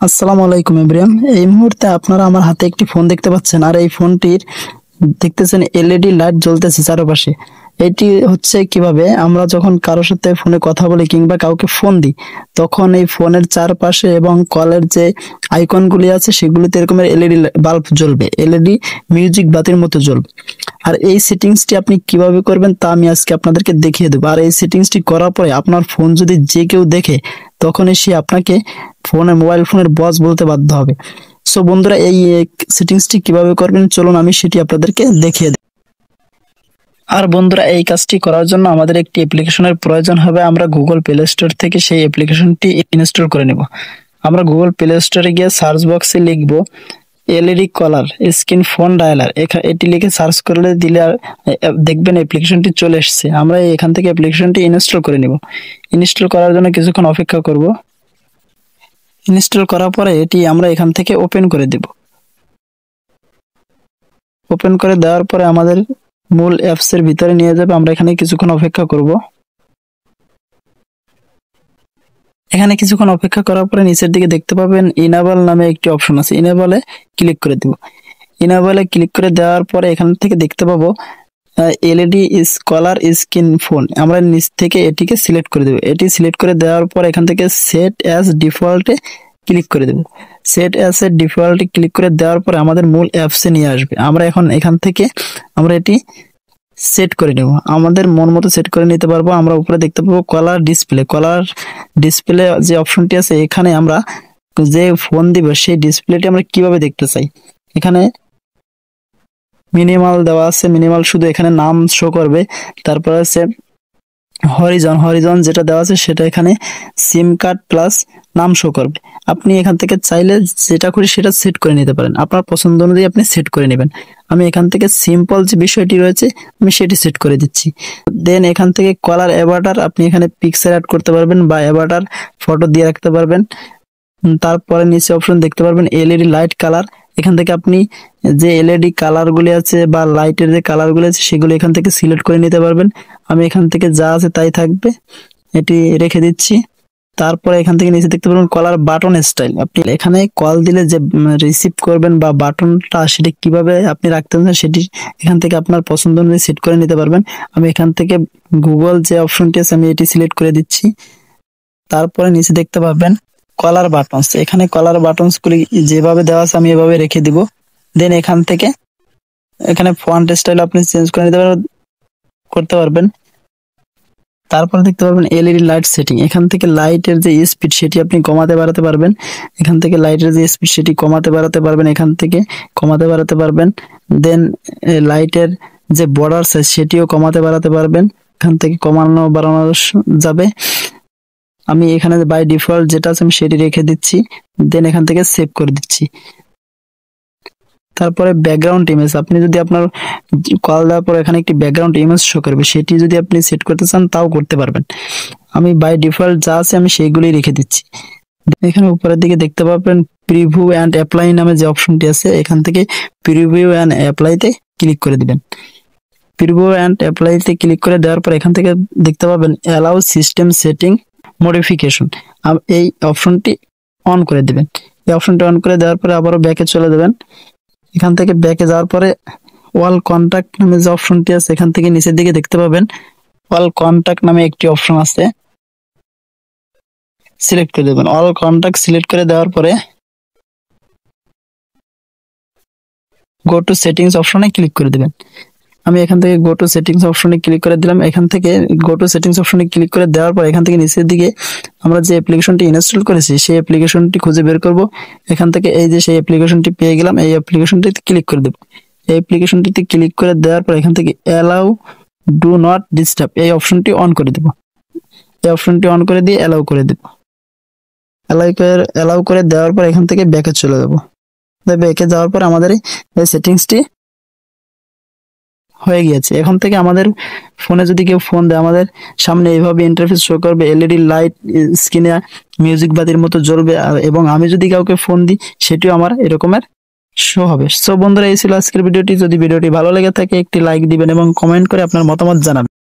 আসসালামু আলাইকুম এভরিওয়ান। এই মুহূর্তে আপনারা আমার হাতে একটি ফোন দেখতে পাচ্ছেন, আর এই ফোনটির দেখতেছেন এলইডি লাইট জ্বলতেছে চারপাশে। এটি হচ্ছে কিভাবে আমরা যখন কারোর সাথে ফোনে কথা বলি কিংবা কাউকে ফোন দিই, তখন এই ফোনের চারপাশে এবং কলের যে আইকনগুলি আছে সেগুলিতে এরকমের এলইডি বাল্ব জ্বলবে, এলইডি মিউজিক বাতির মতো জ্বলবে। আর এই সেটিংসটি আপনি কিভাবে করবেন তা আমি আজকে আপনাদেরকে দেখিয়ে দেবো। আর এই সেটিংসটি করার পরে আপনার ফোন যদি যে কেউ দেখে, তখনই সে আপনাকে মোবাইল ফোনের বস বলতে বাধ্য হবে। সো বন্ধুরা, এই সেটিংসটি কিভাবে করবেন চলুন আমি সেটি আপনাদেরকে দেখিয়ে দিই। আর বন্ধুরা, এই কাজটি করার জন্য আমাদের একটি অ্যাপ্লিকেশনের প্রয়োজন হবে। আমরা গুগল প্লে স্টোর থেকে সেই অ্যাপ্লিকেশনটি ইনস্টল করে নেব। আমরা গুগল প্লে স্টোরে গিয়ে সার্চ বক্সে লিখব এলইডি কলার স্ক্রিন ফোন ডায়ালার, এটি লিখে সার্চ করলে দিলে দেখবেন অ্যাপ্লিকেশনটি চলে এসেছে। আমরা এখান থেকে অ্যাপ্লিকেশনটি ইনস্টল করে নেব। ইনস্টল করার জন্য কিছুক্ষণ অপেক্ষা করব। ইনস্টল করার পরে এটি আমরা এখান থেকে ওপেন করে দেব। ওপেন করে দেওয়ার পরে আমাদের মূল অ্যাপস এর ভিতরে নিয়ে যাবে। আমরা এখানে কিছুক্ষণ অপেক্ষা করব। এখানে কিছুক্ষণ অপেক্ষা করার পরে নিচের দিকে দেখতে পাবেন ইনেবল নামে একটি অপশন আছে, ইনেবলে ক্লিক করে দেব। ইনেবলে ক্লিক করে দেওয়ার পরে এখান থেকে দেখতে পাবো এলইডি কলার স্ক্রিন ফোন। আমরা নিচ থেকে এটিকে সিলেক্ট করে দেব। এটি সিলেক্ট করে দেওয়ার পর এখান থেকে সেট অ্যাজ ডিফল্টে ক্লিক করে দেব। সেট অ্যাজ এ ডিফল্টে ক্লিক করে দেওয়ার পরে আমাদের মূল অ্যাপসে নিয়ে আসবে। আমরা এখন এখান থেকে আমরা এটি সেট করে নেব, আমাদের মন মতো সেট করে নিতে পারবো। আমরা উপরে দেখতে পাবো কলার ডিসপ্লে। কলার ডিসপ্লে যে অপশনটি আছে, এখানে আমরা যে ফোন দিব সেই ডিসপ্লেটি আমরা কিভাবে দেখতে চাই, এখানে মিনিমাল দেওয়া আছে। মিনিমাল শুধু এখানে নাম শো করবে। তারপরে আছে হরিজন যেটা দেওয়া আছে সেটা এখানে সিম কার্ড প্লাস নাম শো করবে। আপনি এখান থেকে চাইলে যেটা খুশি সেটা সেট করে নিতে পারেন, আপনার পছন্দ অনুযায়ী আপনি সেট করে নেবেন। আমি এখান থেকে সিম্পল যে বিষয়টি রয়েছে আমি সেটি সেট করে দিচ্ছি। দেন এখান থেকে কলার অ্যাভাটার, আপনি এখানে পিকচার অ্যাড করতে পারবেন বা অ্যাভাটার ফটো দিয়ে রাখতে পারবেন। তারপরে নিচে অপশন দেখতে পারবেন এলইডি লাইট কালার। এখান থেকে আপনি যে এলইডি কালারগুলি আছে বা লাইটের যে কালারগুলি আছে সেগুলো এখান থেকে সিলেক্ট করে নিতে পারবেন। আমি এখান থেকে যা আছে তাই থাকবে, এটি রেখে দিচ্ছি। তারপরে এখান থেকে নিচে দেখতে পারবেন কলার বাটন স্টাইল। আপনি এখানে কল দিলে যে রিসিভ করবেন বা বাটনটা সেটা কিভাবে আপনি রাখতে চান সেটি এখান থেকে আপনার পছন্দ অনুযায়ী সেট করে নিতে পারবেন। আমি এখান থেকে গুগল যে অপশনটি আছে আমি এটি সিলেক্ট করে দিচ্ছি। তারপরে নিচে দেখতে পাবেন কলার বাটনস। এখানে কলার বাটনস গুলি যেভাবে দেওয়া আছে আমি এভাবে রেখে দিব। দেন এখান থেকে এখানে ফন্ট স্টাইল আপনি চেঞ্জ করে নিতে করতে পারবেন। তারপরে দেখতে পারবেন এলইডি লাইট সেটিং। এখান থেকে লাইটের যে স্পিড সেটি আপনি কমাতে বাড়াতে পারবেন। এখান থেকে লাইটের যে স্পিড সেটি কমাতে বাড়াতে পারবেন, এখান থেকে কমাতে বাড়াতে পারবেন। দেন লাইটের যে বর্ডার সাইজ সেটিও কমাতে বাড়াতে পারবেন, এখান থেকে কমানো বাড়ানো যাবে। আমি এখানে বাই ডিফল্ট যেটা আছে আমি সেটি রেখে দিচ্ছি। দেন এখান থেকে সেভ করে দিচ্ছি। তারপরে ব্যাকগ্রাউন্ড ইমেজ, আপনি যদি আপনার কল দেওয়ার পর এখানে একটি ব্যাকগ্রাউন্ড ইমেজ শো করবে, সেটি যদি আপনি সেট করতে চান তাও করতে পারবেন। আমি বাই ডিফল্ট যা আছে আমি সেইগুলোই রেখে দিচ্ছি। এখানে উপরের দিকে দেখতে পাবেন প্রিভিউ অ্যান্ড অ্যাপ্লাই নামে যে অপশনটি আছে, এখান থেকে প্রিভিউ অ্যান্ড অ্যাপ্লাইতে ক্লিক করে দিবেন। প্রিভিউ অ্যান্ড অ্যাপ্লাইতে ক্লিক করে দেওয়ার পর এখান থেকে দেখতে পাবেন অ্যালাউ সিস্টেম সেটিং মডিফিকেশন, এই অপশনটি অন করে দিবেন। এই অপশনটি অন করে দেওয়ার পরে আবারও ব্যাকে চলে যাবেন। এখান থেকে ব্যাকে যাওয়ার পরে অল কন্টাক্ট নামে যে অপশনটি আছে এখান থেকে নিচের দিকে দেখতে পাবেন অল কন্টাক্ট নামে একটি অপশন আছে, সিলেক্ট করে দেবেন। অল কন্টাক্ট সিলেক্ট করে দেওয়ার পরে গো টু সেটিংস অপশনে ক্লিক করে দেবেন। আমি এখান থেকে গো টু সেটিংস অপশনে ক্লিক করে দিলাম। এখান থেকে গো টু সেটিংস অপশনে ক্লিক করে দেওয়ার পর এখান থেকে নিচের দিকে আমরা যে অ্যাপ্লিকেশনটি ইনস্টল করেছি সেই অ্যাপ্লিকেশনটি খুঁজে বের করব। এখান থেকে এই যে সেই অ্যাপ্লিকেশনটি পেয়ে গেলাম, এই অ্যাপ্লিকেশনটিতে ক্লিক করে দেব। এই অ্যাপ্লিকেশনটিতে ক্লিক করে দেওয়ার পর এখান থেকে অ্যালাউ ডু নট ডিস্টার্ব এই অপশনটি অন করে দেব। এই অপশনটি অন করে দিয়ে অ্যালাউ করে দেব। অ্যালাউ করে দেওয়ার পর এখান থেকে ব্যাকে চলে যাব। ব্যাকে যাওয়ার পর আমাদের এই সেটিংসটি হয়ে গিয়েছে। এখন থেকে আমাদের ফোনে যদি কেউ ফোন দেয় আমাদের সামনে এইভাবে ইন্টারফেস শো করবে, এলইডি লাইট স্ক্রিনে মিউজিক বাতির মতো জ্বলবে, এবং আমি যদি কাউকে ফোন দিই সেটিও আমার এরকমের শো হবে। সো বন্ধুরা, এই ছিল আজকের ভিডিওটি। যদি ভিডিওটি ভালো লেগে থাকে একটি লাইক দিবেন এবং কমেন্ট করে আপনার মতামত জানাবেন।